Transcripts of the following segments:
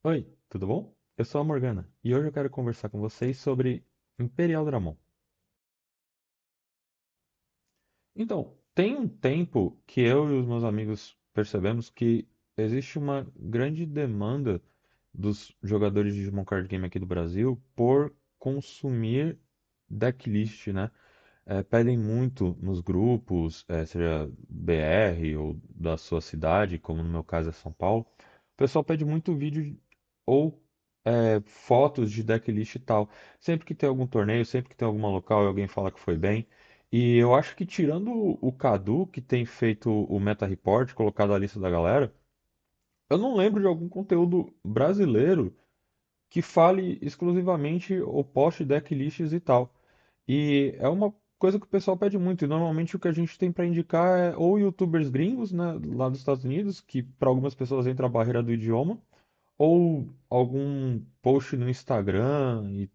Oi, tudo bom? Eu sou a Morgana e hoje eu quero conversar com vocês sobre Imperial Dramon. Então, tem um tempo que eu e os meus amigos percebemos que existe uma grande demanda dos jogadores de Digimon Card Game aqui do Brasil por consumir decklist, né? Pedem muito nos grupos, seja BR ou da sua cidade, como no meu caso é São Paulo. O pessoal pede muito vídeo ou fotos de decklist e tal. Sempre que tem algum torneio, sempre que tem alguma local e alguém fala que foi bem. E eu acho que tirando o Cadu, que tem feito o Meta Report, colocado a lista da galera, eu não lembro de algum conteúdo brasileiro que fale exclusivamente ou poste decklists e tal. E é uma coisa que o pessoal pede muito. E normalmente o que a gente tem para indicar é ou YouTubers gringos, né, lá dos Estados Unidos, que para algumas pessoas entra a barreira do idioma, ou algum post no Instagram,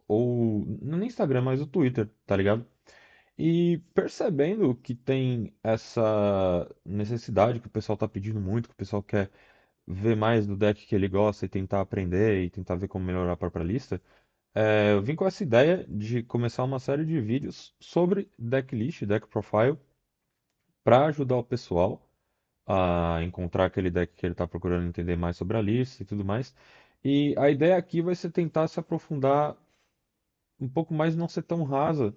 ou não é nem Instagram, mas o Twitter, tá ligado? E percebendo que tem essa necessidade que o pessoal tá pedindo muito, que o pessoal quer ver mais do deck que ele gosta e tentar aprender e tentar ver como melhorar a própria lista, eu vim com essa ideia de começar uma série de vídeos sobre decklist, deck profile, para ajudar o pessoal a encontrar aquele deck que ele está procurando entender mais sobre a lista e tudo mais. E a ideia aqui vai ser tentar se aprofundar um pouco mais, não ser tão rasa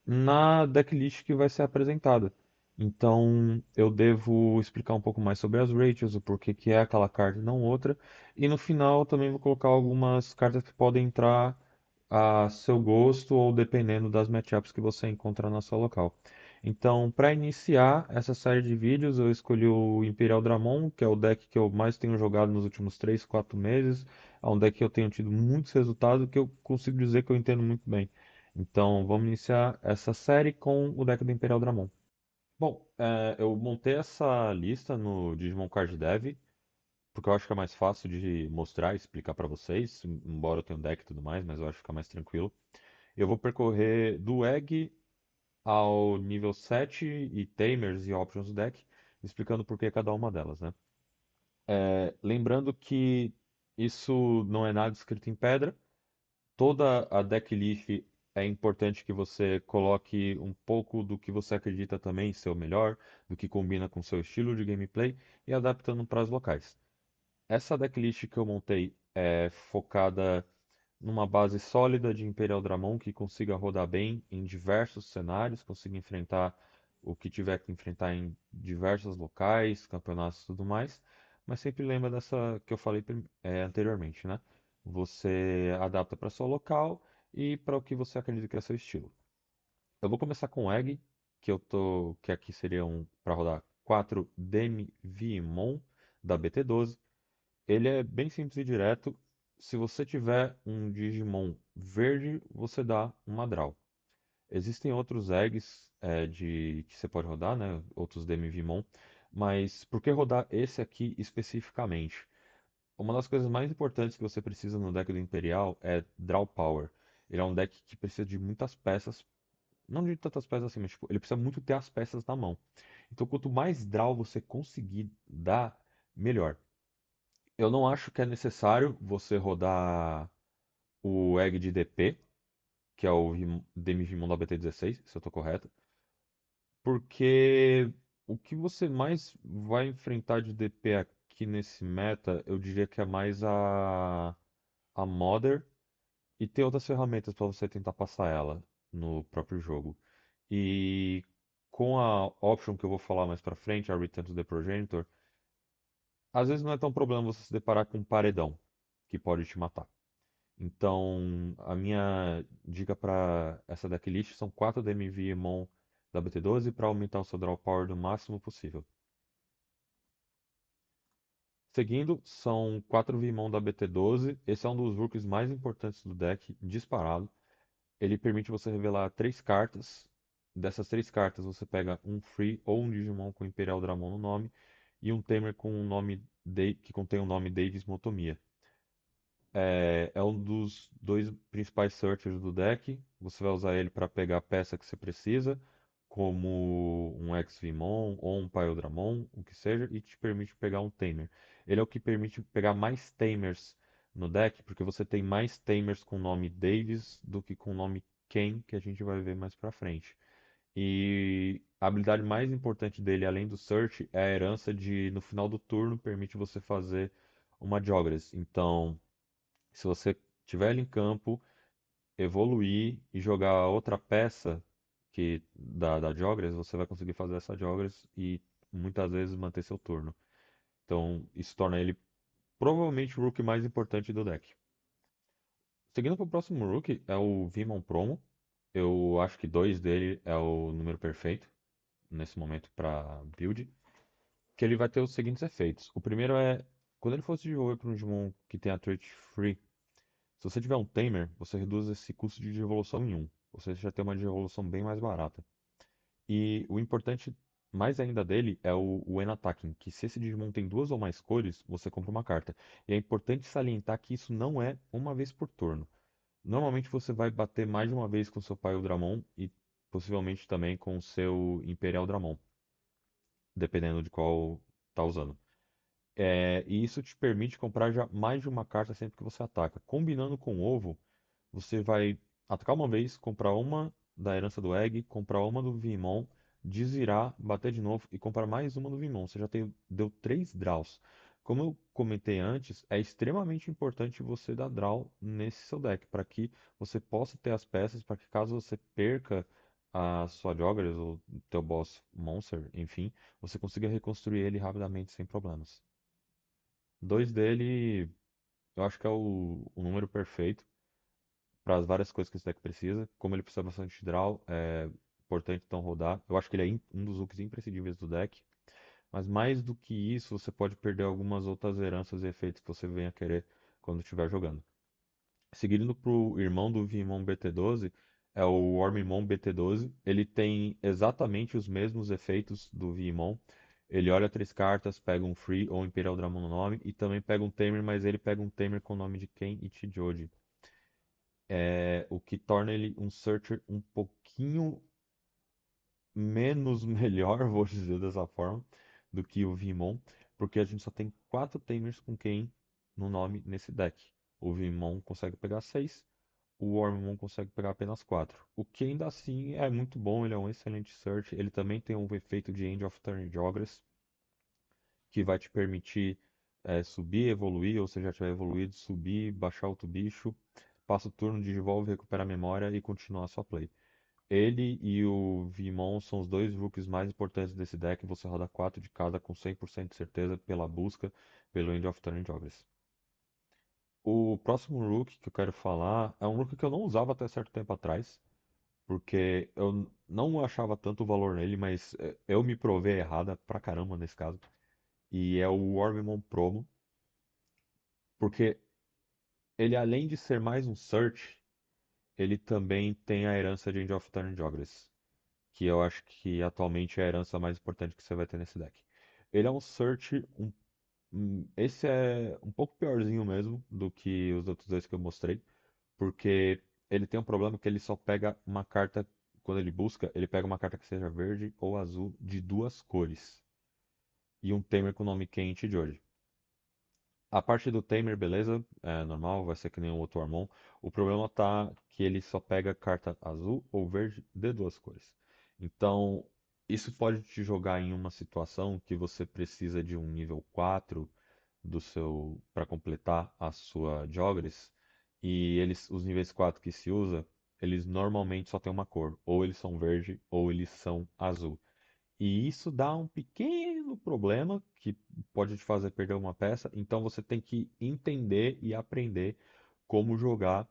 na decklist que vai ser apresentada. Então, eu devo explicar um pouco mais sobre as ratios, o porquê que é aquela carta e não outra. E no final, também vou colocar algumas cartas que podem entrar a seu gosto ou dependendo das matchups que você encontrar na sua local. Então, para iniciar essa série de vídeos, eu escolhi o Imperial Dramon, que é o deck que eu mais tenho jogado nos últimos 3, 4 meses. É um deck que eu tenho tido muitos resultados que eu consigo dizer que eu entendo muito bem. Então, vamos iniciar essa série com o deck do Imperial Dramon. Bom, eu montei essa lista no Digimon Card Dev, porque eu acho que é mais fácil de mostrar e explicar para vocês, embora eu tenha um deck e tudo mais, mas eu acho que fica mais tranquilo. Eu vou percorrer do Egg ao nível 7 e Tamers e Options do deck, explicando por que cada uma delas, né? Lembrando que isso não é nada escrito em pedra. Toda a decklist é importante que você coloque um pouco do que você acredita também ser o melhor, do que combina com seu estilo de gameplay e adaptando para as locais. Essa decklist que eu montei é focada numa base sólida de Imperial Dramon que consiga rodar bem em diversos cenários, consiga enfrentar o que tiver que enfrentar em diversos locais, campeonatos e tudo mais. Mas sempre lembra dessa que eu falei anteriormente, né? Você adapta para seu local e para o que você acredita que é seu estilo. Eu vou começar com o Egg, que aqui seriam para rodar 4 Demi Vimon da BT12. Ele é bem simples e direto. Se você tiver um Digimon verde, você dá uma Draw. Existem outros eggs que você pode rodar, né? Outros Demivimon. Mas por que rodar esse aqui especificamente? Uma das coisas mais importantes que você precisa no deck do Imperial é Draw Power. Ele é um deck que precisa de muitas peças. Não de tantas peças assim, mas tipo, ele precisa muito ter as peças na mão. Então, quanto mais draw você conseguir dar, melhor. Eu não acho que é necessário você rodar o egg de DP, que é o Demigimon da BT16, se eu estou correto, porque o que você mais vai enfrentar de DP aqui nesse meta, eu diria que é mais a Mother e tem outras ferramentas para você tentar passar ela no próprio jogo. E com a option que eu vou falar mais pra frente, a Return to the Progenitor, às vezes não é tão problema você se deparar com um paredão que pode te matar. Então, a minha dica para essa decklist são 4 DMV Mon da BT12 para aumentar o seu draw power do máximo possível. Seguindo, são 4 Vimon da BT12. Esse é um dos rookies mais importantes do deck, disparado. Ele permite você revelar 3 cartas. Dessas 3 cartas, você pega um Free ou um Digimon com Imperial Dramon no nome e um Tamer com um nome que contém o nome Davis Motomia. É um dos dois principais searchers do deck. Você vai usar ele para pegar a peça que você precisa, como um X-Vimon ou um Pyodramon, o que seja, e te permite pegar um Tamer. Ele é o que permite pegar mais Tamers no deck, porque você tem mais tamers com o nome Davis do que com o nome Ken, que a gente vai ver mais pra frente. E a habilidade mais importante dele, além do Search, é a herança de, no final do turno, permite você fazer uma Jogress. Então, se você tiver ele em campo, evoluir e jogar outra peça que da Jogress, você vai conseguir fazer essa Jogress e muitas vezes manter seu turno. Então, isso torna ele provavelmente o Rook mais importante do deck. Seguindo para o próximo Rook, é o Veemon Promo. Eu acho que dois dele é o número perfeito nesse momento para build. Que ele vai ter os seguintes efeitos. O primeiro é, quando ele for se desenvolver para um Digimon que tem a trait free, se você tiver um Tamer, você reduz esse custo de devolução em um. Você já tem uma devolução bem mais barata. E o importante mais ainda dele é o When Attacking, que se esse Digimon tem duas ou mais cores, você compra uma carta. E é importante salientar que isso não é uma vez por turno. Normalmente você vai bater mais de uma vez com seu pai Dramon e possivelmente também com o seu Imperial Dramon, dependendo de qual tá usando. E isso te permite comprar já mais de uma carta sempre que você ataca. Combinando com o ovo, você vai atacar uma vez, comprar uma da herança do Egg, comprar uma do Vimon, desvirar, bater de novo e comprar mais uma do Vimon. Você já deu três draws. Como eu comentei antes, é extremamente importante você dar draw nesse seu deck, para que você possa ter as peças, para que caso você perca a sua Joggers, ou teu boss Monster, enfim, você consiga reconstruir ele rapidamente sem problemas. Dois dele, eu acho que é o número perfeito para as várias coisas que esse deck precisa. Como ele precisa bastante de draw, é importante então rodar. Eu acho que ele é um dos hooks imprescindíveis do deck. Mas mais do que isso, você pode perder algumas outras heranças e efeitos que você venha querer quando estiver jogando. Seguindo para o irmão do Vimon BT12, é o Wormmon BT12. Ele tem exatamente os mesmos efeitos do Vimon. Ele olha três cartas, pega um Free ou Imperial Dramon no nome e também pega um Tamer, mas ele pega um Tamer com o nome de Ken Ichijoji. O que torna ele um Searcher um pouquinho menos melhor, vou dizer dessa forma, do que o Vimon, porque a gente só tem quatro Tamers com Ken no nome nesse deck. O Vimon consegue pegar seis, o Wormmon consegue pegar apenas 4. O que ainda assim é muito bom, ele é um excelente search. Ele também tem um efeito de End of Turn Jogress, que vai te permitir subir, evoluir, ou se já tiver evoluído, subir, baixar outro bicho, passa o turno, desenvolve, recupera a memória e continua a sua play. Ele e o Vimon são os dois rookies mais importantes desse deck. Você roda 4 de cada com 100% de certeza pela busca pelo End of Turn Jogress. O próximo rookie que eu quero falar é um rookie que eu não usava até certo tempo atrás, porque eu não achava tanto valor nele, mas eu me provei errada pra caramba nesse caso. E é o Wormmon Promo, porque ele além de ser mais um search, ele também tem a herança de End of Turn Jogress, que eu acho que atualmente é a herança mais importante que você vai ter nesse deck. Ele é um search, esse é um pouco piorzinho mesmo do que os outros dois que eu mostrei, porque ele tem um problema que ele só pega uma carta, quando ele busca, ele pega uma carta que seja verde ou azul de duas cores. E um Tamer com o nome quente de hoje. A parte do Tamer, beleza, é normal, vai ser que nem o outro Armon. O problema tá que ele só pega carta azul ou verde de duas cores. Então, isso pode te jogar em uma situação que você precisa de um nível 4 do seu para completar a sua Jogres. E os níveis 4 que se usa, eles normalmente só tem uma cor, ou eles são verde ou eles são azul. E isso dá um pequeno problema que pode te fazer perder uma peça, então você tem que entender e aprender como jogar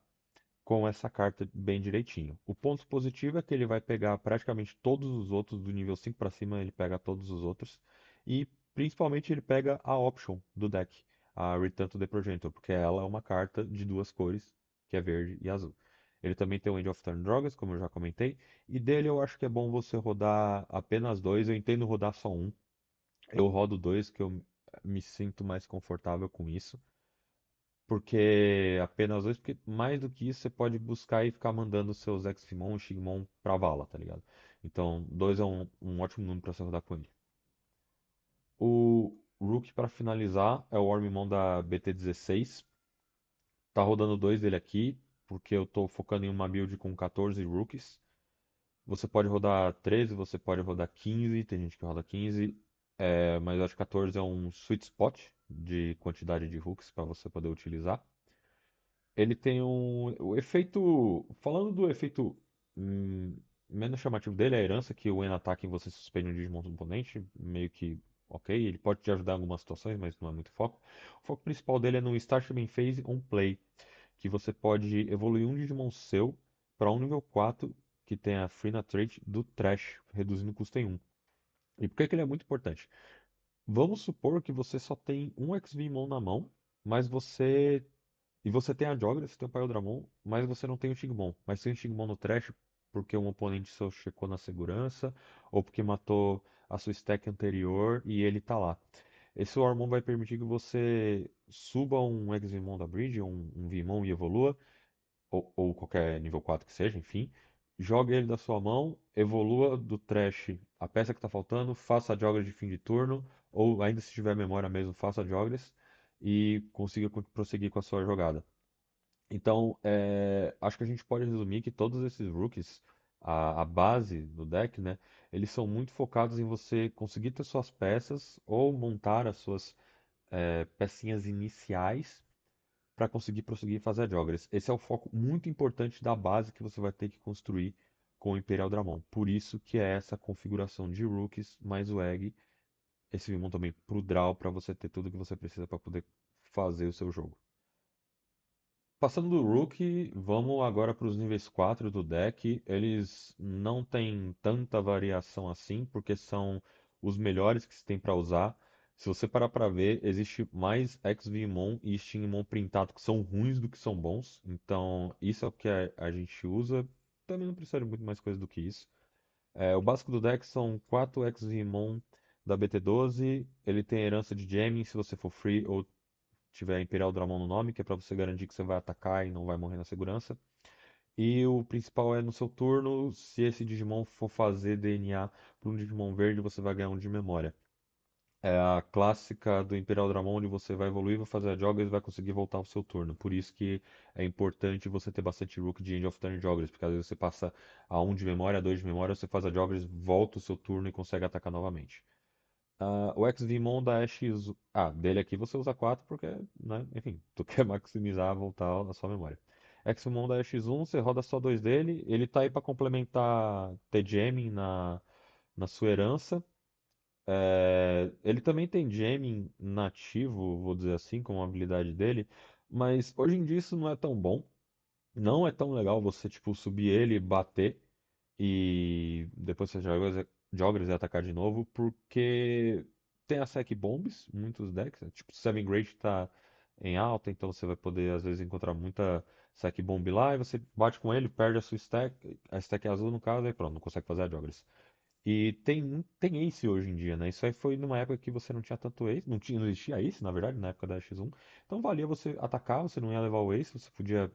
com essa carta bem direitinho. O ponto positivo é que ele vai pegar praticamente todos os outros do nível 5 para cima, ele pega todos os outros e principalmente ele pega a option do deck, a Return to the Progenitor, porque ela é uma carta de duas cores, que é verde e azul. Ele também tem o End of Turn Drogas, como eu já comentei, e dele eu acho que é bom você rodar apenas dois, eu entendo rodar só um. Eu rodo dois, que eu me sinto mais confortável com isso. Porque apenas dois, porque mais do que isso você pode buscar e ficar mandando seus Eximon e Shigmon pra vala, tá ligado? Então, dois é um ótimo número pra você rodar com ele. O Rook pra finalizar é o Wormmon da BT16. Tá rodando dois dele aqui, porque eu tô focando em uma build com 14 rookies. Você pode rodar 13, você pode rodar 15, tem gente que roda 15, mas eu acho que 14 é um sweet spot de quantidade de hooks para você poder utilizar. Ele tem o efeito. Falando do efeito hum, menos chamativo dele, é a herança que o N ataque você suspende um Digimon do oponente, meio que ok. Ele pode te ajudar em algumas situações, mas não é muito foco. O foco principal dele é no Start Main Phase on Play, que você pode evoluir um Digimon seu para um nível 4 que tem a Free na Trait do Trash, reduzindo o custo em 1. E por que que ele é muito importante? Vamos supor que você só tem um XVMon na mão, mas você você tem a Jogger, você tem o Paildramon, mas você não tem o Tigmon. Mas tem o Tigmon no trash porque um oponente seu checou na segurança, ou porque matou a sua stack anterior e ele tá lá. Esse Warmon vai permitir que você suba um Eximon da Bridge, um Vmon e evolua, ou qualquer nível 4 que seja, enfim. Jogue ele da sua mão, evolua do trash a peça que está faltando, faça a Jogger de fim de turno, ou ainda se tiver memória mesmo, faça Joggers e consiga prosseguir com a sua jogada. Então, acho que a gente pode resumir que todos esses rookies, a base do deck, né, eles são muito focados em você conseguir ter suas peças ou montar as suas pecinhas iniciais para conseguir prosseguir e fazer a Joggers. Esse é o foco muito importante da base que você vai ter que construir com o Imperial Dramon. Por isso que é essa configuração de rookies mais o Egg, esse Vimon também pro draw para você ter tudo que você precisa para poder fazer o seu jogo. Passando do Rookie, vamos agora para os níveis 4 do deck. Eles não têm tanta variação assim, porque são os melhores que se tem para usar. Se você parar para ver, existe mais XVMon e Steammon printado que são ruins do que são bons. Então, isso é o que a gente usa. Também não precisa de muito mais coisa do que isso. O básico do deck são 4 XVMon da BT12. Ele tem herança de Jamming se você for free ou tiver Imperial Dramon no nome, que é pra você garantir que você vai atacar e não vai morrer na segurança. E o principal é no seu turno, se esse Digimon for fazer DNA para um Digimon verde, você vai ganhar um de memória. É a clássica do Imperial Dramon, onde você vai evoluir, vai fazer a Joggers e vai conseguir voltar ao seu turno. Por isso que é importante você ter bastante Rook de End of Turn Joggers, porque às vezes você passa a um de memória, a 2 de memória, você faz a Joggers, volta o seu turno e consegue atacar novamente. O XVMon da X. Dele aqui você usa 4 porque, né, enfim, tu quer maximizar, voltar a sua memória. XVMon da X1, você roda só dois dele. Ele tá aí para complementar T-Jamming na sua herança. Ele também tem Jamming nativo, vou dizer assim, como uma habilidade dele. Mas hoje em dia isso não é tão bom. Não é tão legal você, tipo, subir ele e bater e depois você joga e atacar de novo, porque tem a Sec Bombs, muitos decks, né? Tipo, Seven Great tá em alta, então você vai poder às vezes encontrar muita Sec Bomb lá e você bate com ele, perde a sua stack, a stack é azul no caso, aí pronto, não consegue fazer a Joggers. E tem Ace hoje em dia, né? Isso aí foi numa época que você não tinha tanto Ace, não existia Ace, na verdade, na época da X1. Então valia você atacar, você não ia levar o Ace, você podia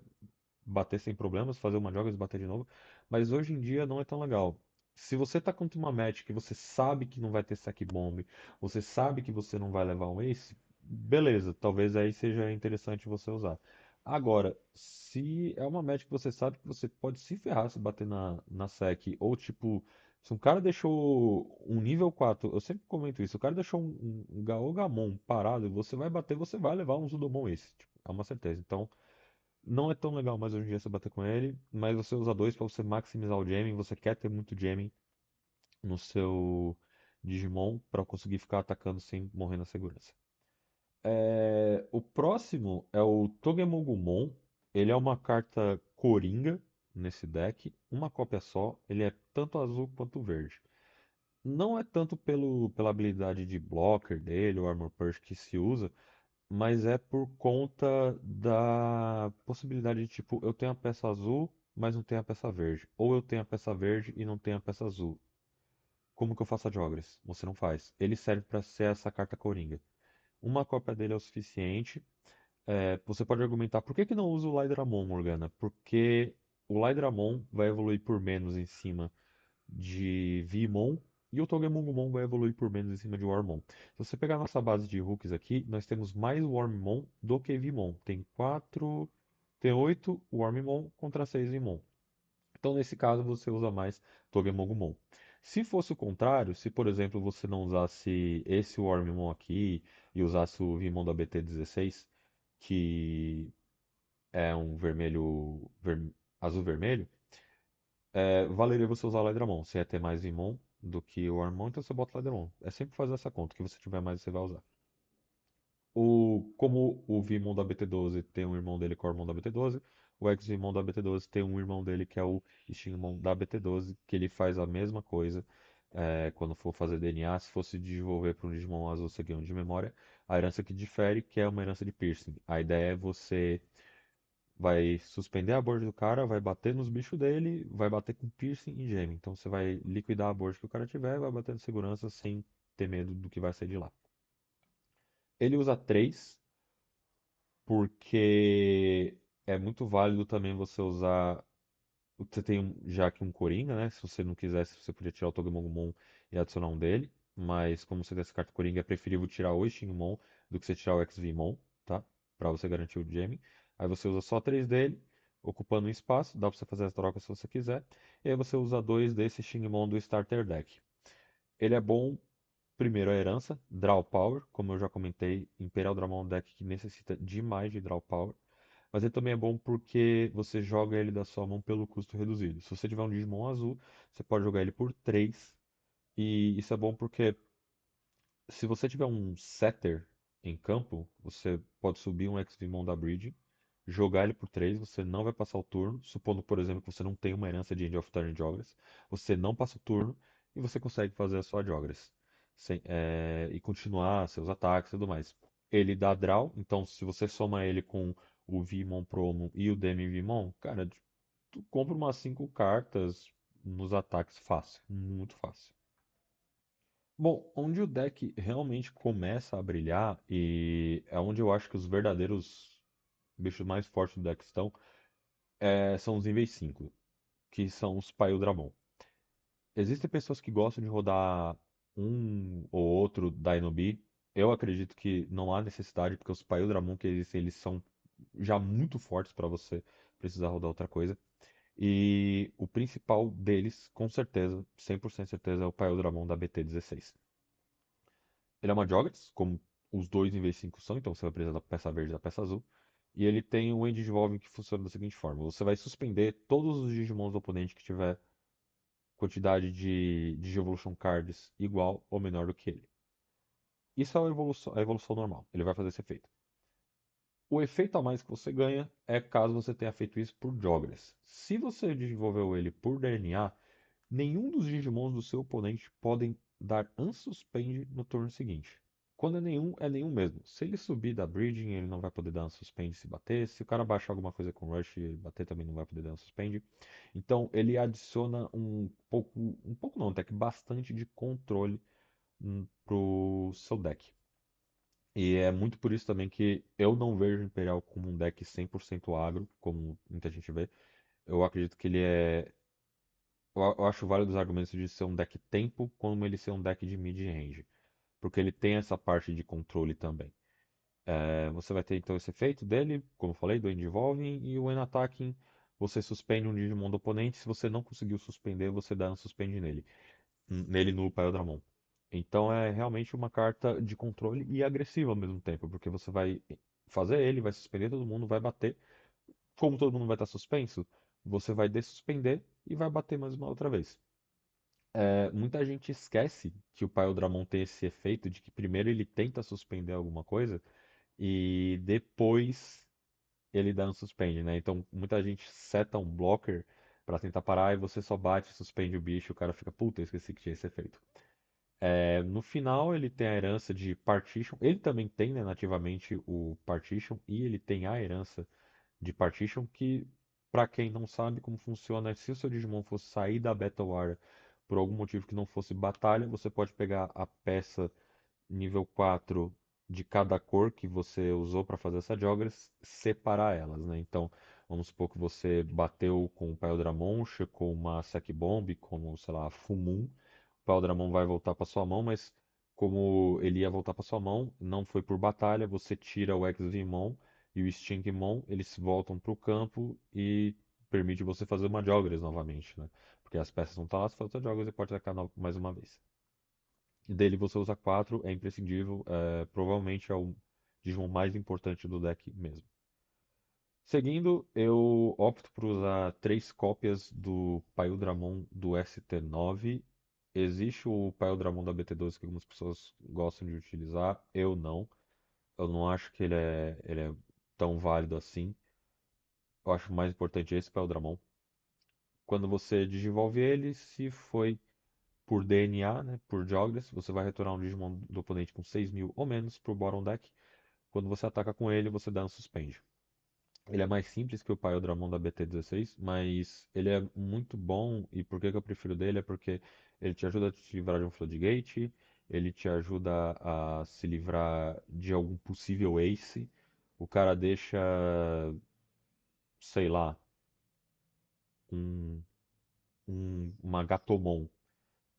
bater sem problemas, fazer uma joga e bater de novo. Mas hoje em dia não é tão legal. Se você tá contra uma match que você sabe que não vai ter saque bomb, você sabe que você não vai levar um ace, beleza, talvez aí seja interessante você usar. Agora, se é uma match que você sabe que você pode se ferrar se bater na sec, ou tipo, se um cara deixou um nível 4, eu sempre comento isso, o cara deixou um Gaogamon parado, você vai bater, você vai levar um Zudomon Ace, tipo, é uma certeza. Então, não é tão legal mais hoje em dia você bater com ele, mas você usa dois para você maximizar o jamming. Você quer ter muito jamming no seu Digimon para conseguir ficar atacando sem morrer na segurança. O próximo é o Togemogumon. Ele é uma carta coringa nesse deck, uma cópia só. Ele é tanto azul quanto verde. Não é tanto pela habilidade de blocker dele, o Armor Purge que se usa, mas é por conta da possibilidade de, tipo, eu tenho a peça azul, mas não tenho a peça verde. Ou eu tenho a peça verde e não tenho a peça azul. Como que eu faço a Jogres? Você não faz. Ele serve para ser essa carta coringa. Uma cópia dele é o suficiente. Você pode argumentar, por que que não usa o Lydramon, Morgana? Porque o Lydramon vai evoluir por menos em cima de Vmon e o Togemongumon vai evoluir por menos em cima de Wormmon. Se você pegar a nossa base de hooks aqui, nós temos mais Wormmon do que Vmon. Tem quatro. tem 8 Wormmon contra 6 Vimon. Então, nesse caso, você usa mais Togemogumon. Se fosse o contrário, se por exemplo você não usasse esse Wormmon aqui e usasse o Vimon da BT-16, que é um vermelho, azul-vermelho, valeria você usar o Lydramon. Você ia ter mais Vimon do que o Wormmon, então você bota o Lydramon. É sempre fazer essa conta. O que você tiver mais, você vai usar. Como o Vimon da BT-12 tem um irmão dele que é o irmão da BT-12, o ex-Vimon da BT-12 tem um irmão dele que é o Shinmon da BT-12, que ele faz a mesma coisa quando for fazer DNA. Se fosse desenvolver para um Digimon azul seguindo de memória, a herança que difere, que é uma herança de piercing. A ideia é você vai suspender a board do cara, vai bater nos bichos dele, vai bater com piercing e gem. Então você vai liquidar a board que o cara tiver, vai bater de segurança sem ter medo do que vai sair de lá. Ele usa 3 porque é muito válido também você usar. Você tem já aqui um Coringa, né? Se você não quisesse, você podia tirar o Togemon e adicionar um dele. Mas como você tem essa carta Coringa, é preferível tirar o Shinmon do que você tirar o X-Vmon, tá? Pra você garantir o Gem. Aí você usa só 3 dele, ocupando um espaço. Dá pra você fazer as trocas se você quiser. E aí você usa 2 desse Shinmon do Starter Deck. Ele é bom, primeiro, a herança, Draw Power. Como eu já comentei, Imperial Dramon é um deck que necessita demais de Draw Power. Mas ele também é bom porque você joga ele da sua mão pelo custo reduzido. Se você tiver um Digimon azul, você pode jogar ele por 3. E isso é bom porque se você tiver um Setter em campo, você pode subir um X-Vimon da Bridge, jogar ele por 3. Você não vai passar o turno. Supondo, por exemplo, que você não tem uma herança de End of Turn Jogress, você não passa o turno e você consegue fazer a sua Jogress. E continuar seus ataques e tudo mais. Ele dá draw, então se você soma ele com o Vimon Promo e o Demi Vimon, cara, tu compra umas 5 cartas nos ataques fácil, muito fácil. Bom, onde o deck realmente começa a brilhar e é onde eu acho que os verdadeiros bichos mais fortes do deck estão, são os níveis 5, que são os Paio Dramon. Existem pessoas que gostam de rodar um ou outro Dinobi. Eu acredito que não há necessidade, porque os Paio Dramon que existem, eles são já muito fortes para você precisar rodar outra coisa. E o principal deles, com certeza, 100% certeza, é o Paio Dramon da BT-16. Ele é uma Joggers, como os dois níveis 5 são, então você vai precisar da peça verde e da peça azul. E ele tem um End Evolving que funciona da seguinte forma: você vai suspender todos os Digimons do oponente que tiver quantidade de Evolution Cards igual ou menor do que ele. Isso é a evolução normal, ele vai fazer esse efeito. O efeito a mais que você ganha é caso você tenha feito isso por Joggers. Se você desenvolveu ele por DNA, nenhum dos Digimons do seu oponente podem dar Unsuspend no turno seguinte. Quando é nenhum mesmo. Se ele subir da Bridging, ele não vai poder dar um suspend se bater. Se o cara baixar alguma coisa com Rush e ele bater, também não vai poder dar um suspend. Então ele adiciona um pouco não, até que bastante de controle pro seu deck. E é muito por isso também que eu não vejo o Imperial como um deck 100% agro, como muita gente vê. Eu acredito que ele é. Eu acho válido os argumentos de ser um deck tempo, como ele ser um deck de mid-range. Porque ele tem essa parte de controle também. Você vai ter então esse efeito dele, como eu falei, do End Evolving e o End Attacking. Você suspende um Digimon do oponente. Se você não conseguiu suspender, você dá um suspende nele no Paildramon. Então é realmente uma carta de controle e agressiva ao mesmo tempo, porque você vai fazer ele, vai suspender todo mundo, vai bater. Como todo mundo vai estar suspenso, você vai dessuspender e vai bater mais uma outra vez. Muita gente esquece que o Paildramon tem esse efeito de que primeiro ele tenta suspender alguma coisa e depois ele dá um suspende, né? Então muita gente seta um blocker pra tentar parar e você só bate, suspende o bicho, e o cara fica, puta, eu esqueci que tinha esse efeito. No final ele tem a herança de Partition, ele também tem, né, nativamente o Partition e ele tem a herança de Partition que, pra quem não sabe como funciona, se o seu Digimon fosse sair da Battle Area por algum motivo que não fosse batalha, você pode pegar a peça nível 4 de cada cor que você usou para fazer essa Jogras, separar elas, né? Então, vamos supor que você bateu com o Paildramon, com uma Sack Bomb, como, sei lá, Fumum. O Paildramon vai voltar para sua mão, mas como ele ia voltar para sua mão, não foi por batalha, você tira o Ex-Vimon e o Stinkmon, eles voltam para o campo e permite você fazer uma Jogress novamente, né? Porque as peças não estão lá, você faz outra Jogress e pode atacar mais uma vez. E dele você usa 4, é imprescindível, provavelmente é o Digimon mais importante do deck mesmo. Seguindo, eu opto por usar 3 cópias do Paildramon do ST9. Existe o Paildramon da BT12 que algumas pessoas gostam de utilizar, eu não. Eu não acho que ele é tão válido assim. Eu acho mais importante esse Paildramon. Quando você desenvolve ele, se foi por DNA, né, por Jogress, você vai retornar um Digimon do oponente com 6.000 ou menos para o bottom deck. Quando você ataca com ele, você dá um suspende. Ele é mais simples que o Paildramon da BT16, mas ele é muito bom. E por que que eu prefiro dele? É porque ele te ajuda a te livrar de um Floodgate, ele te ajuda a se livrar de algum possível ace. O cara deixa, sei lá, um, uma Gatomon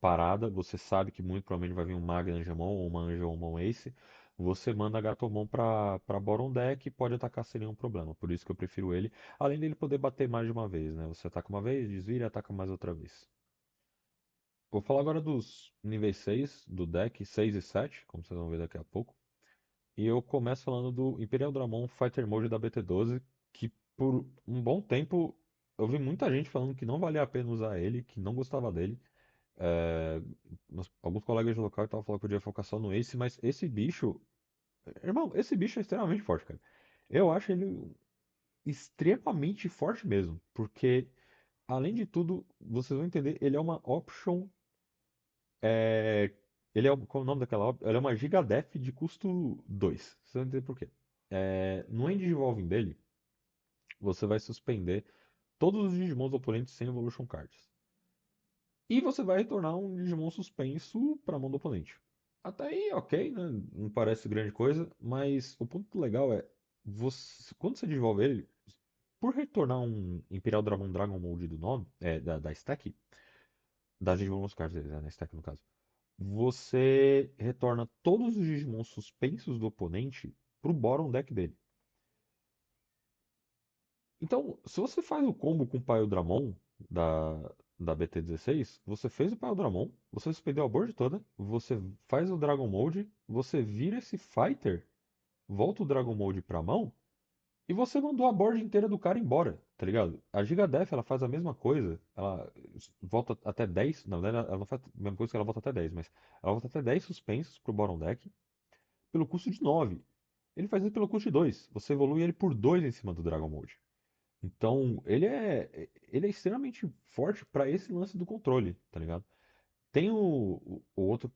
parada, você sabe que muito provavelmente vai vir um Magnangemon ou uma Angelmon Ace, você manda a Gatomon pra bottom deck e pode atacar sem nenhum problema. Por isso que eu prefiro ele, além dele poder bater mais de uma vez, né? Você ataca uma vez, desvira e ataca mais outra vez. Vou falar agora dos níveis 6 do deck, 6 e 7, como vocês vão ver daqui a pouco. E eu começo falando do Imperial Dramon Fighter Mode da BT12, que por um bom tempo eu vi muita gente falando que não valia a pena usar ele, que não gostava dele. É, alguns colegas de local estavam falando que podia focar só no Ace, mas esse bicho, irmão, esse bicho é extremamente forte, cara. Eu acho ele extremamente forte mesmo, porque além de tudo, vocês vão entender, ele é uma option, é, qual é o nome daquela option? Ele é uma Gigadef de custo 2. Vocês vão entender por quê. No End Evolving dele, você vai suspender todos os Digimons oponentes sem Evolution Cards. E você vai retornar um Digimon suspenso para a mão do oponente. Até aí, ok, né? Não parece grande coisa, mas o ponto legal é, quando você desenvolve ele, por retornar um Imperial Dragon Mode do nome, da stack, das Digimon Cards deles, na stack no caso, você retorna todos os Digimon suspensos do oponente pro bottom deck dele. Então, se você faz o combo com o Paildramon da BT16, você fez o Paildramon, você suspendeu a board toda, você faz o Dragon Mode, você vira esse Fighter, volta o Dragon Mode pra mão, e você mandou a board inteira do cara embora, tá ligado? A Gigadef, ela faz a mesma coisa, ela volta até 10, na verdade ela não faz a mesma coisa que ela volta até 10, mas ela volta até 10 suspensos pro bottom deck, pelo custo de 9. Ele faz isso pelo custo de 2. Você evolui ele por 2 em cima do Dragon Mode. Então, ele é extremamente forte para esse lance do controle, tá ligado? Tem a outra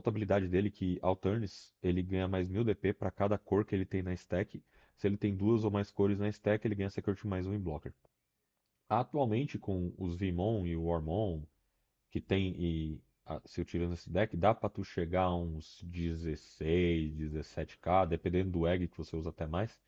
habilidade dele que Alternes, ele ganha mais 1000 DP para cada cor que ele tem na stack. Se ele tem duas ou mais cores na stack, ele ganha Security mais um em Blocker. Atualmente, com os Vmon e o Warmon que tem se utilizando esse deck, dá pra tu chegar a uns 16, 17k, dependendo do egg que você usa até mais.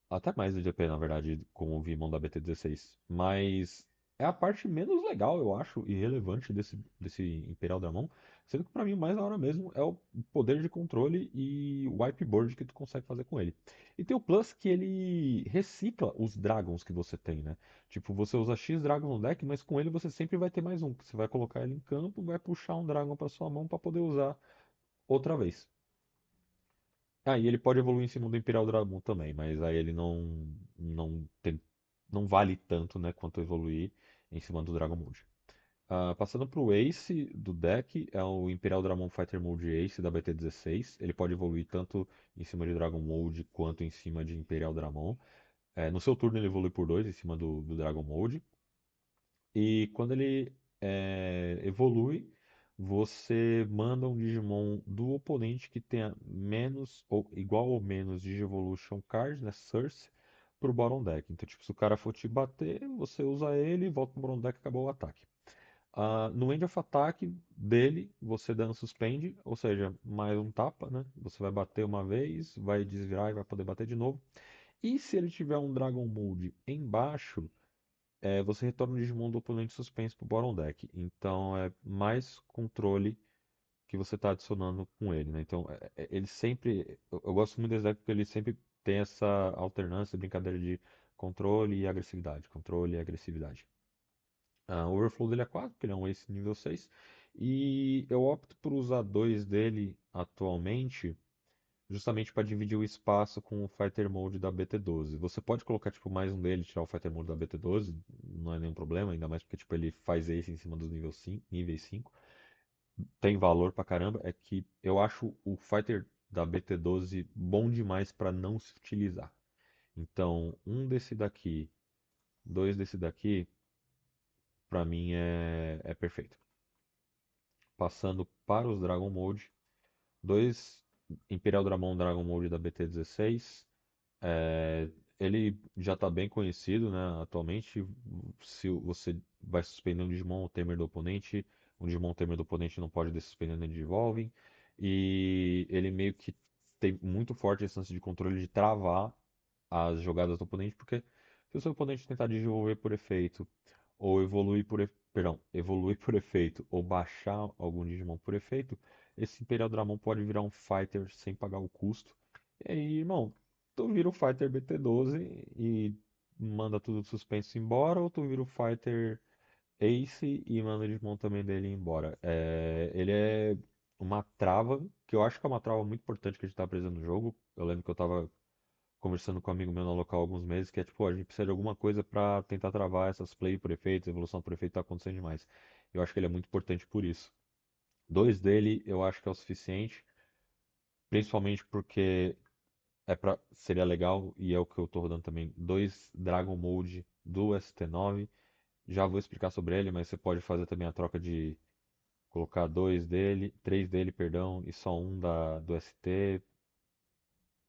Até mais do GP, na verdade, com o Vimon da BT16. Mas é a parte menos legal, eu acho, e relevante desse Imperial Dramon. Sendo que pra mim o mais da hora mesmo é o poder de controle e o whiteboard que tu consegue fazer com ele. E tem o plus que ele recicla os dragons que você tem, né? Tipo, você usa X Dragon no deck, mas com ele você sempre vai ter mais um. Que você vai colocar ele em campo, vai puxar um Dragon pra sua mão pra poder usar outra vez. Ah, e ele pode evoluir em cima do Imperial Dragon também, mas aí ele não vale tanto, né, quanto evoluir em cima do Dragon Mode. Passando para o Ace do deck, é o Imperial Dragon Fighter Mode Ace da BT16. Ele pode evoluir tanto em cima de Dragon Mode quanto em cima de Imperial Dramon. No seu turno ele evolui por 2 em cima do Dragon Mode. E quando ele evolui, você manda um Digimon do oponente que tenha menos ou igual ou menos Digivolution Card, né, Source, pro bottom deck. Então, tipo, se o cara for te bater, você usa ele, volta pro bottom deck, acabou o ataque. No End of Attack dele, você dando suspende, ou seja, mais um tapa, né? Você vai bater uma vez, vai desvirar e vai poder bater de novo. E se ele tiver um Dragon Mode embaixo, você retorna o Digimon do oponente suspenso pro bottom deck. Então é mais controle que você está adicionando com ele, né? Então ele sempre. Eu gosto muito desse deck porque ele sempre tem essa alternância, brincadeira de controle e agressividade, controle e agressividade. O Overflow dele é 4, porque ele é um Ace nível 6. E eu opto por usar dois dele atualmente, justamente para dividir o espaço com o Fighter Mode da BT12. Você pode colocar tipo mais um dele, e tirar o Fighter Mode da BT12, não é nenhum problema, ainda mais porque tipo ele faz Ace em cima dos níveis 5. Tem valor pra caramba, é que eu acho o Fighter da BT12 bom demais para não se utilizar. Então, um desse daqui, dois desse daqui, pra mim é perfeito. Passando para os Dragon Mode, dois Imperial Dramon Dragon Mode da BT16. É, ele já está bem conhecido, né, atualmente. Se você vai suspender um Digimon, o Tamer do oponente, um Digimon Tamer do oponente não pode dessuspender nem Digivolving. E ele meio que tem muito forte a chance de controle de travar as jogadas do oponente, porque se o seu oponente tentar desenvolver por efeito, ou evoluir por efeito, ou baixar algum Digimon por efeito, esse Imperial Dramon pode virar um fighter sem pagar o custo. E aí, irmão, tu vira o fighter BT12 e manda tudo suspenso embora, ou tu vira o fighter Ace e manda o Digimon também dele embora. Ele é uma trava, que eu acho que é uma trava muito importante que a gente tá precisando no jogo. Eu lembro que eu tava conversando com um amigo meu no local há alguns meses, que é tipo, a gente precisa de alguma coisa pra tentar travar essas play por efeitos, evolução por efeito, tá acontecendo demais. Eu acho que ele é muito importante por isso. Dois dele eu acho que é o suficiente, principalmente porque seria legal, e é o que eu tô rodando também, dois Dragon Mode do ST9. Já vou explicar sobre ele, mas você pode fazer também a troca de colocar dois dele, três dele, perdão, e só um do ST.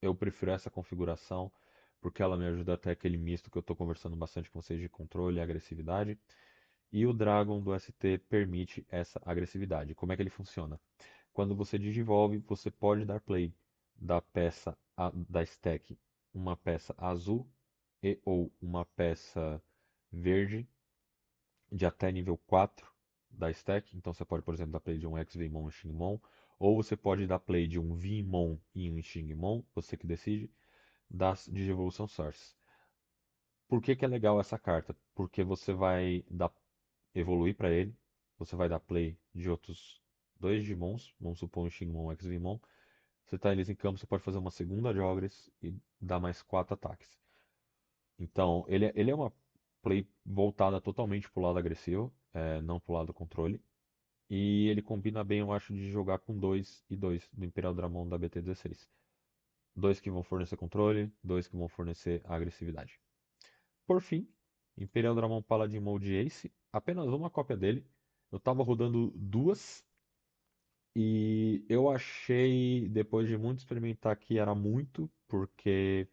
Eu prefiro essa configuração porque ela me ajuda até aquele misto que eu estou conversando bastante com vocês de controle e agressividade. E o Dragon do ST permite essa agressividade. Como é que ele funciona? Quando você digivolve, você pode dar play da stack uma peça azul e ou uma peça verde de até nível 4 da stack. Então você pode, por exemplo, dar play de um X-Vmon e Xingmon, ou você pode dar play de um Vmon e um Xingmon, você que decide, das Digievolution Source. Por que que é legal essa carta? Porque você vai evoluir para ele, você vai dar play de outros dois Digimons, vamos supor um Xingmon e um X-Vmon. Você tá eles em campo, você pode fazer uma segunda Jogress e dar mais 4 ataques. Então, ele é uma play voltada totalmente pro lado agressivo, não pro lado controle. E ele combina bem, eu acho, de jogar com 2 e 2 do Imperial Dramon da BT16. Dois que vão fornecer controle, dois que vão fornecer agressividade. Por fim, Imperial Dramon Paladin Mode Ace, apenas uma cópia dele. Eu tava rodando duas e eu achei, depois de muito experimentar, que era muito, porque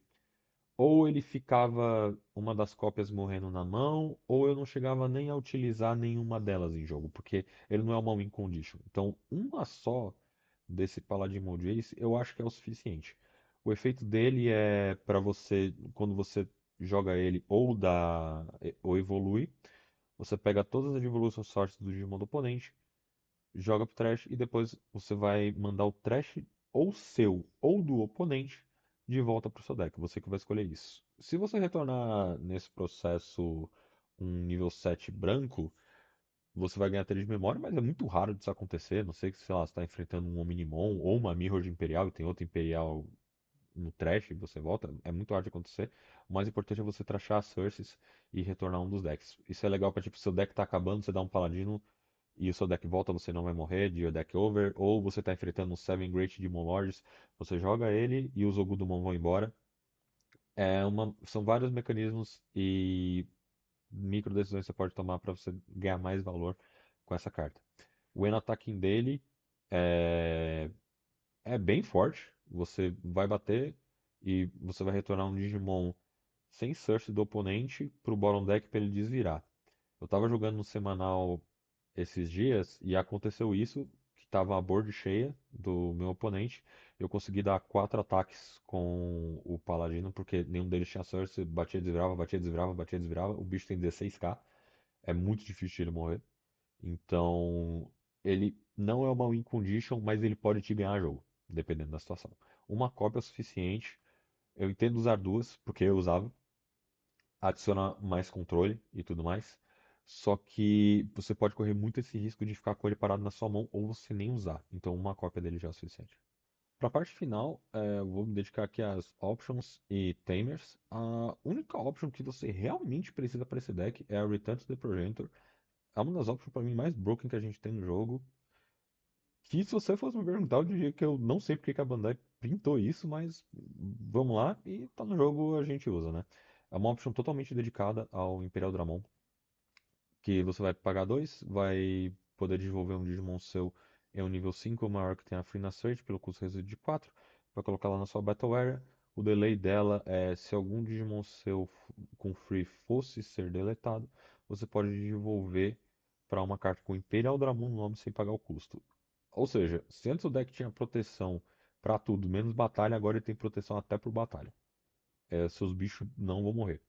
ou ele ficava uma das cópias morrendo na mão, ou eu não chegava nem a utilizar nenhuma delas em jogo, porque ele não é uma win condition. Então, uma só desse Paladin Mode Ace, eu acho que é o suficiente. O efeito dele é para você, quando você joga ele ou evolui, você pega todas as Evolution Sorts do Digimon do oponente, joga pro trash e depois você vai mandar o trash ou seu ou do oponente de volta pro seu deck. Você que vai escolher isso. Se você retornar nesse processo um nível 7 branco, você vai ganhar 3 de memória, mas é muito raro disso acontecer. Não sei que, sei lá, você está enfrentando um Omnimon ou uma Mirror de Imperial e tem outra Imperial no trash e você volta. É muito raro de acontecer. O mais importante é você trashar as sources e retornar um dos decks. Isso é legal para tipo, seu deck tá acabando, você dá um paladino e o seu deck volta, você não vai morrer de your deck over, ou você está enfrentando um Seven Great Demon Lords, você joga ele e os Ogudumon vão embora. São vários mecanismos e micro decisões que você pode tomar para você ganhar mais valor com essa carta. O When Attacking dele é, é bem forte, você vai bater e você vai retornar um Digimon sem search do oponente para o bottom deck para ele desvirar. Eu tava jogando no semanal esses dias e aconteceu isso, que tava a board cheia do meu oponente. Eu consegui dar quatro ataques com o Paladino, porque nenhum deles tinha Cersei, batia, desvirava, batia, desvirava, batia, desvirava. O bicho tem 16k, é muito difícil de ele morrer. Então, ele não é uma win condition, mas ele pode te ganhar jogo, dependendo da situação. Uma cópia é o suficiente. Eu entendo usar duas, porque eu usava, adiciona mais controle e tudo mais. Só que você pode correr muito esse risco de ficar com ele parado na sua mão ou você nem usar. Então uma cópia dele já é o suficiente. Para a parte final, eu vou me dedicar aqui às options e tamers. A única option que você realmente precisa para esse deck é a Return to the Progenitor. É uma das options para mim mais broken que a gente tem no jogo. Que se você fosse me perguntar, eu diria que eu não sei porque que a Bandai pintou isso, mas vamos lá e tá no jogo, a gente usa, né? É uma option totalmente dedicada ao Imperial Dramon, que você vai pagar dois, vai poder desenvolver um Digimon seu em um nível 5 ou maior que tenha Free na Search pelo custo reduzido de 4, vai colocar lá na sua Battle Area. O delay dela é se algum Digimon seu com Free fosse ser deletado, você pode desenvolver para uma carta com Imperial Dramon no nome sem pagar o custo. Ou seja, se antes o deck tinha proteção para tudo, menos batalha, agora ele tem proteção até por batalha. Seus bichos não vão morrer.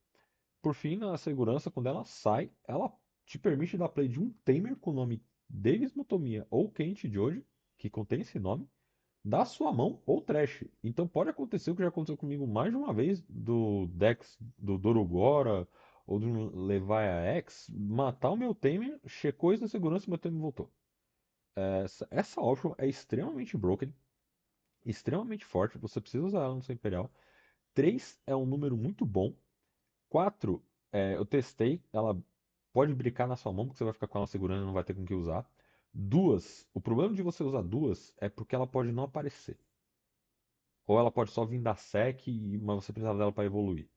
Por fim, na segurança, quando ela sai, ela te permite dar play de um Tamer com o nome Davis Motomiya ou Kent Joji, que contém esse nome, da sua mão ou trash. Então pode acontecer o que já aconteceu comigo mais de uma vez, do Dex do Dorugora ou do Leviathan X, matar o meu Tamer, checou isso na segurança e meu Tamer voltou. Essa option é extremamente broken, extremamente forte, você precisa usar ela no seu Imperial. 3 é um número muito bom. 4, eu testei, ela pode brincar na sua mão, porque você vai ficar com ela segurando e não vai ter com que usar. Duas, o problema de você usar duas é porque ela pode não aparecer. Ou ela pode só vir da sec, mas você precisava dela para evoluir.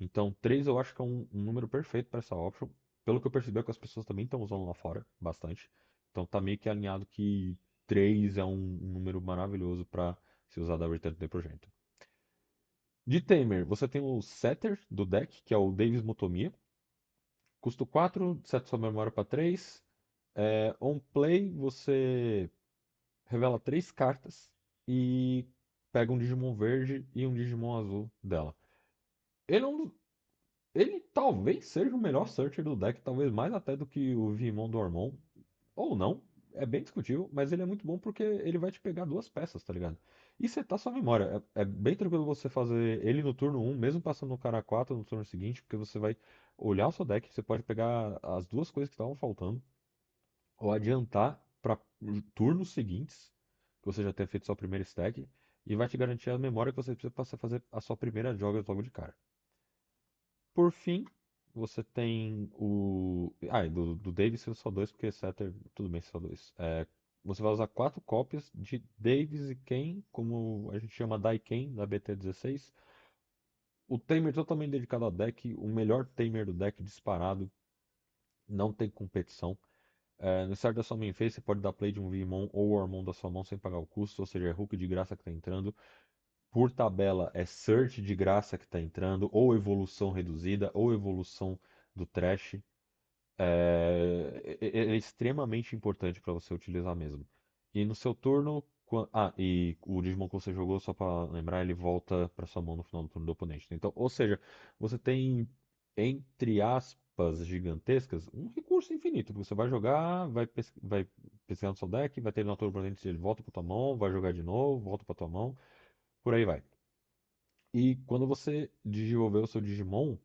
Então, 3 eu acho que é um número perfeito para essa option. Pelo que eu percebi, é que as pessoas também estão usando lá fora, bastante. Então, tá meio que alinhado que 3 é um número maravilhoso para se usar da Return to the Project. De Tamer, você tem o Setter do deck, que é o Davis Motomiya. Custo 4, seta sua memória para 3. On play, você revela 3 cartas e pega um Digimon verde e um Digimon azul dela. Ele, é um ele talvez seja o melhor searcher do deck, talvez mais até do que o Vimon do Ormon. Ou não, é bem discutível, mas ele é muito bom porque ele vai te pegar duas peças, tá ligado? E setar sua memória. É bem tranquilo você fazer ele no turno um, mesmo passando no cara 4 no turno seguinte, porque você vai olhar o seu deck, você pode pegar as duas coisas que estavam faltando, ou adiantar para turnos seguintes, que você já tenha feito sua primeira stack, e vai te garantir a memória que você precisa para você fazer a sua primeira joga logo de cara. Por fim, você tem o. Ah, e do Davis são só dois, porque Setter, tudo bem, só dois. Você vai usar quatro cópias de Davis e Ken, como a gente chama Daiken, da BT16. O Tamer totalmente dedicado ao deck, o melhor Tamer do deck disparado, não tem competição. No start da sua main phase, você pode dar play de um Vimon ou Hormon da sua mão sem pagar o custo, ou seja, é hook de graça que está entrando. Por tabela, é search de graça que está entrando, ou evolução reduzida, ou evolução do trash. É extremamente importante para você utilizar mesmo. E no seu turno. E o Digimon que você jogou, só para lembrar, ele volta para sua mão no final do turno do oponente. Então, ou seja, você tem, entre aspas, gigantescas, um recurso infinito. Você vai jogar, vai pesquisar no seu deck, vai ter na turno oponente, ele volta para tua mão, vai jogar de novo, volta para tua mão, por aí vai. E quando você desenvolver o seu Digimon,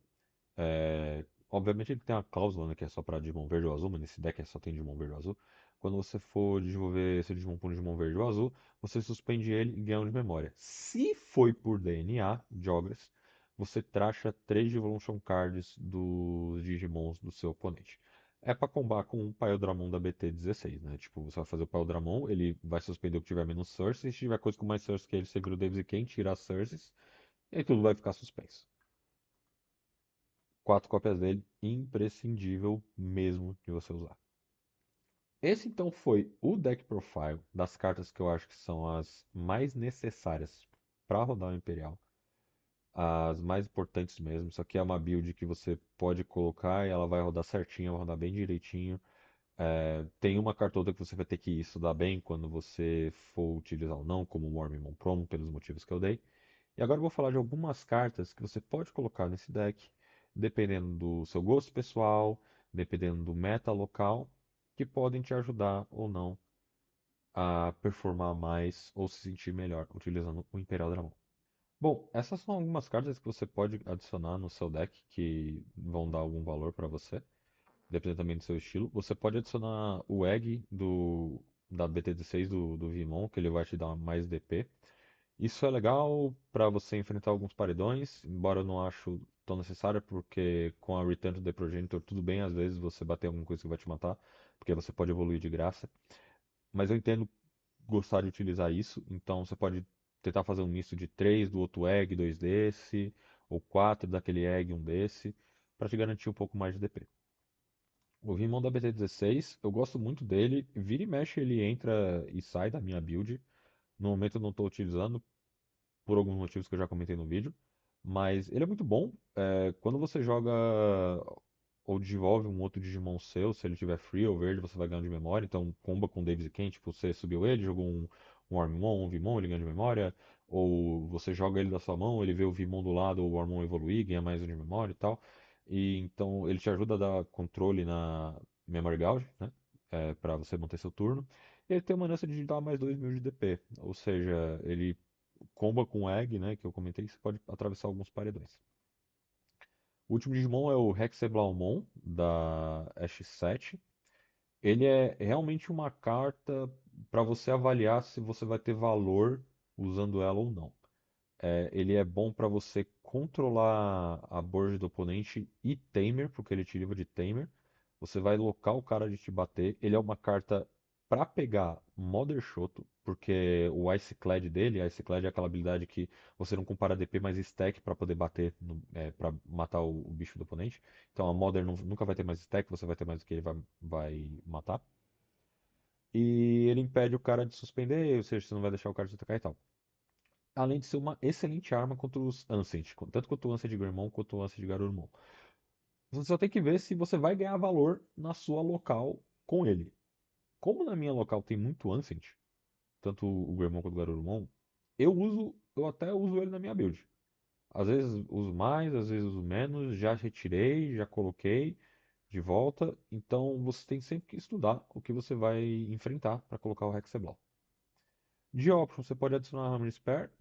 obviamente ele tem uma cláusula, né, que é só para Digimon verde ou azul, mas nesse deck só tem Digimon verde ou azul. Quando você for desenvolver esse Digimon com Digimon verde ou azul, você suspende ele e ganha um de memória. Se foi por DNA, Jogras, você tracha 3 Evolution Cards dos Digimons do seu oponente. É para combar com o Paildramon da BT16, né? Tipo, você vai fazer o Paildramon, ele vai suspender o que tiver menos Source, e se tiver coisa com mais Source que ele, você vira o Davis e quem tira as Sources, e aí tudo vai ficar suspenso. Quatro cópias dele, imprescindível mesmo de você usar. Esse então foi o deck profile das cartas que eu acho que são as mais necessárias para rodar o Imperial. As mais importantes mesmo. Isso aqui é uma build que você pode colocar e ela vai rodar certinho, vai rodar bem direitinho. Tem uma carta ou outra que você vai ter que estudar bem quando você for utilizar ou não, como o Wormmon Promo, pelos motivos que eu dei. E agora eu vou falar de algumas cartas que você pode colocar nesse deck, dependendo do seu gosto pessoal, dependendo do meta local, que podem te ajudar ou não a performar mais ou se sentir melhor utilizando o Imperial Dramon. Bom, essas são algumas cartas que você pode adicionar no seu deck que vão dar algum valor para você, dependendo também do seu estilo. Você pode adicionar o Egg da BT16 do Vimon, que ele vai te dar mais DP. Isso é legal para você enfrentar alguns paredões, embora eu não acho tão necessário, porque com a Return to the Progenitor tudo bem, às vezes você bater alguma coisa que vai te matar, porque você pode evoluir de graça. Mas eu entendo gostar de utilizar isso, então você pode tentar fazer um misto de três do outro egg, dois desse, ou quatro daquele egg, um desse, para te garantir um pouco mais de DP. O Vimon da BT16, eu gosto muito dele, vira e mexe ele entra e sai da minha build. No momento eu não estou utilizando, por alguns motivos que eu já comentei no vídeo. Mas ele é muito bom. Quando você joga ou desenvolve um outro Digimon seu, se ele tiver free ou verde, você vai ganhando de memória. Então, comba com Davis e Ken, tipo, você subiu ele, jogou um Armamon, um Vimon, ele ganha de memória. Ou você joga ele da sua mão, ele vê o Vimon do lado, ou o Armamon evoluir, ganha mais um de memória e tal. E então ele te ajuda a dar controle na Memory Gauge, né? Para você manter seu turno. E ele tem uma chance de dar mais 2.000 de DP, ou seja, ele comba com Egg, né, que eu comentei, que você pode atravessar alguns paredões. O último Digimon é o Hexeblaumon, da Ash 7. Ele é realmente uma carta para você avaliar se você vai ter valor usando ela ou não. Ele é bom para você controlar a board do oponente e Tamer, porque ele te livra de Tamer. Você vai locar o cara de te bater. Ele é uma carta para pegar Mother Shoto, porque o Ice Clad dele, a Ice Clad é aquela habilidade que você não compara DP mais stack para poder bater, para matar o bicho do oponente. Então a Mother nunca vai ter mais stack, você vai ter mais do que ele vai matar. E ele impede o cara de suspender, ou seja, você não vai deixar o cara te atacar e tal. Além de ser uma excelente arma contra os Ancient, tanto contra o Ancient de Greymon quanto o Ancient de Garurumon. Você só tem que ver se você vai ganhar valor na sua local com ele. Como na minha local tem muito Ancient, tanto o Greymon quanto o Garurumon, eu até uso ele na minha build. Às vezes uso mais, às vezes uso menos, já retirei, já coloquei de volta. Então você tem sempre que estudar o que você vai enfrentar para colocar o Hexeblaw. De option, você pode adicionar a Harmony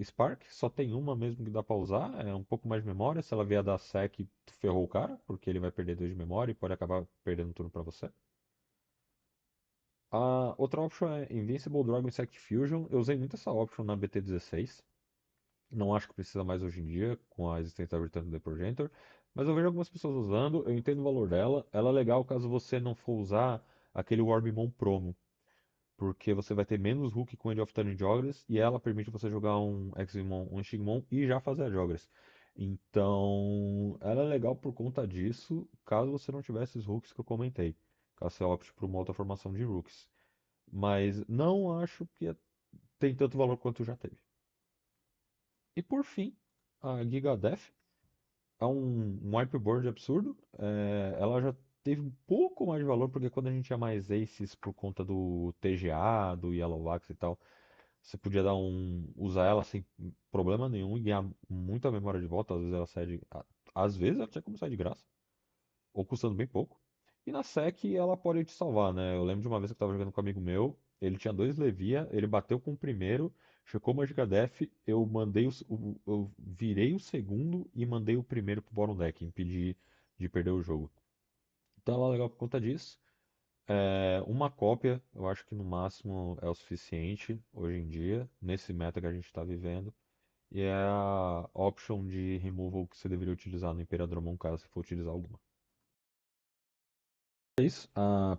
Spark, só tem uma mesmo que dá pra usar, é um pouco mais de memória. Se ela vier da sec, tu ferrou o cara, porque ele vai perder 2 de memória e pode acabar perdendo turno pra você. A outra option é Invincible Dragon Insect Fusion. Eu usei muito essa option na BT16. Não acho que precisa mais hoje em dia, com a existência da Return to the Progenitor. Mas eu vejo algumas pessoas usando, eu entendo o valor dela. Ela é legal caso você não for usar aquele Warbmon promo, porque você vai ter menos hook com End of Turn Joggers e ela permite você jogar um Eximon, um Stigmon e já fazer a Joggers. Então, ela é legal por conta disso, caso você não tivesse esses hooks que eu comentei, caso você opte por uma outra formação de rooks. Mas não acho que tem tanto valor quanto já teve. E por fim, a Gigadeath é um whiteboard absurdo. Ela já teve um pouco mais de valor, porque quando a gente tinha mais aces por conta do TGA, do Yellowvax e tal, você podia usar ela sem problema nenhum e ganhar muita memória de volta. Às vezes ela às vezes ela tinha como sair de graça, ou custando bem pouco. E na sec ela pode te salvar, né? Eu lembro de uma vez que eu tava jogando com um amigo meu, ele tinha dois Levia, ele bateu com o primeiro, checou o Magic Def, eu virei o segundo e mandei o primeiro pro bottom deck, impedi de perder o jogo. Então ela é legal por conta disso. Uma cópia, eu acho que no máximo é o suficiente hoje em dia, nesse meta que a gente está vivendo. E é a option de removal que você deveria utilizar no Imperadromon, caso você for utilizar alguma. É isso,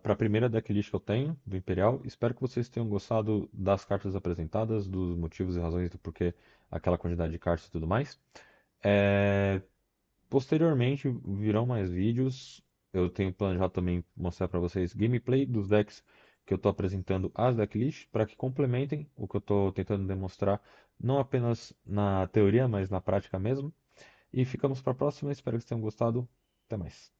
para a primeira decklist que eu tenho do Imperial. Espero que vocês tenham gostado das cartas apresentadas, dos motivos e razões do porquê aquela quantidade de cartas e tudo mais. É, Posteriormente virão mais vídeos. Eu tenho planejado também mostrar para vocês gameplay dos decks que eu estou apresentando as decklists para que complementem o que eu estou tentando demonstrar, não apenas na teoria, mas na prática mesmo. E ficamos para a próxima. Espero que vocês tenham gostado. Até mais.